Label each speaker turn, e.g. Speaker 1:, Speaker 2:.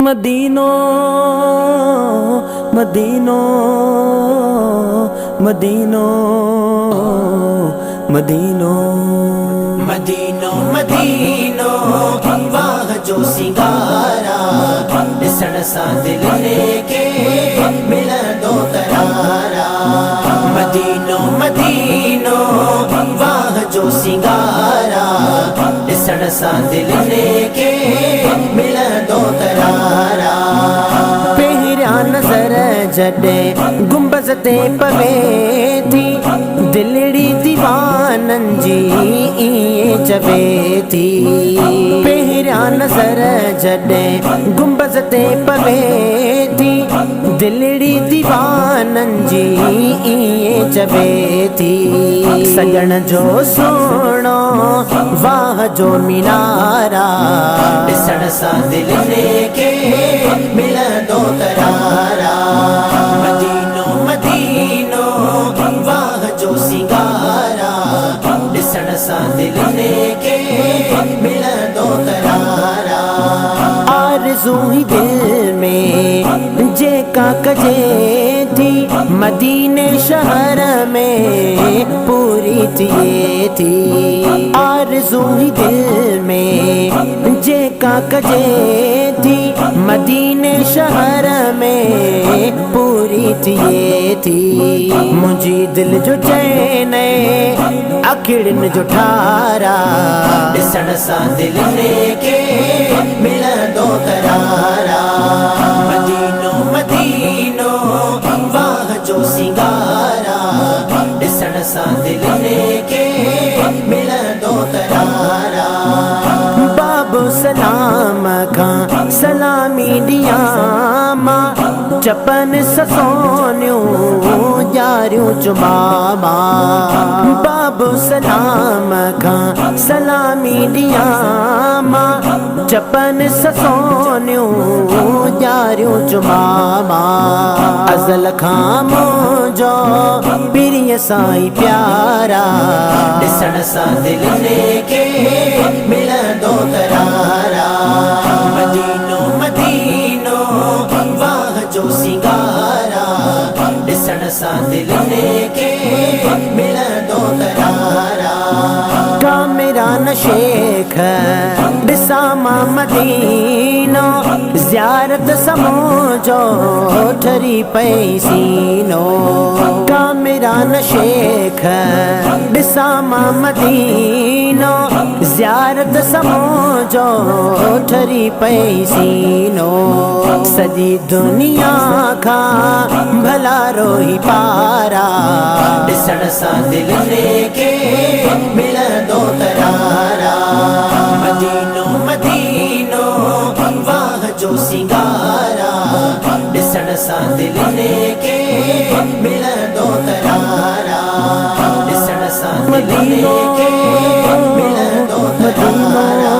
Speaker 1: मदीनो मदीनो मदीनो मदीनो
Speaker 2: मदीनो मदीनो वाह जो सिंगारा ॾिसण सां दिल लेके मिलण दो करारा। मदीनो मदीनो वाह जो सिंगारा ॾिसण सां दिल लेके मिलण दो करारा।
Speaker 1: पहिरियां नज़र जॾहिं गुंबज़ ते पवे थी दिलड़ी दीवाननि जी ईअं चवे थी। पहिरियां नज़र जॾहिं गुंबज़ ते पवे थी दिलड़ी दीवाननि जी ईअं चवे थी। सजण जो सोणो वाह जो मीनारा
Speaker 2: ॾिसण सां दिल लेके मिलण दो करारा। मदीनो मदीनो वाह जो सिंगारा ॾिसण सां दिल लेके मिलण दो करारा।
Speaker 1: आरज़ू ही दिल में जेका कजे थी मदीने शहर में पूरी थिए थी। आरज़ू ही दिल में जेका कजे थी मदीने शहर में पूरी थिए थी। मुंहिंजी दिल जो चैन अखिड़िन जो ठारा
Speaker 2: ॾिसण सां दिल लेके मिलण दो करारा। मदीनो मदीनो वाह जो सिंगारा ॾिसण सां दिल लेके मिलण दो करारा।
Speaker 1: बाबो सलाम खां सलामी ॾियां मां चपन ससोनियूं ॼारियूं चुमामा। बाबो सलाम खां सलामी ॾियां मां चपन ससोनियूं ॼारियूं चुमामा। अज़ल खां मुंहिंजो पिरीअ साईं प्यारा
Speaker 2: ॾिसण सां दिल लेके मिलण दो करारा। मदीनो मदीनो वाह जो सिंगारा ॾिसण सां दिल लेके मिलण दो करारा।
Speaker 1: का मेरा न शेख ॾिसां मां मदीनो ज़ियारत समूजो ठरी पई सीनो। का मेरा न शेख ॾिसां मां मदीनो ज़ियारत समूजो ठरी पई सीनो। सॼी दुनिया खां भला रोही पारा
Speaker 2: ॾिसण सां दिल लेके मिलण दो करारा। मदीनो मदीनो वाह जो सिंगारा ॾिसण सां दिल लेके मिलण दो करारा। ॾिसण सां दिल लेके मिलण दो करारा।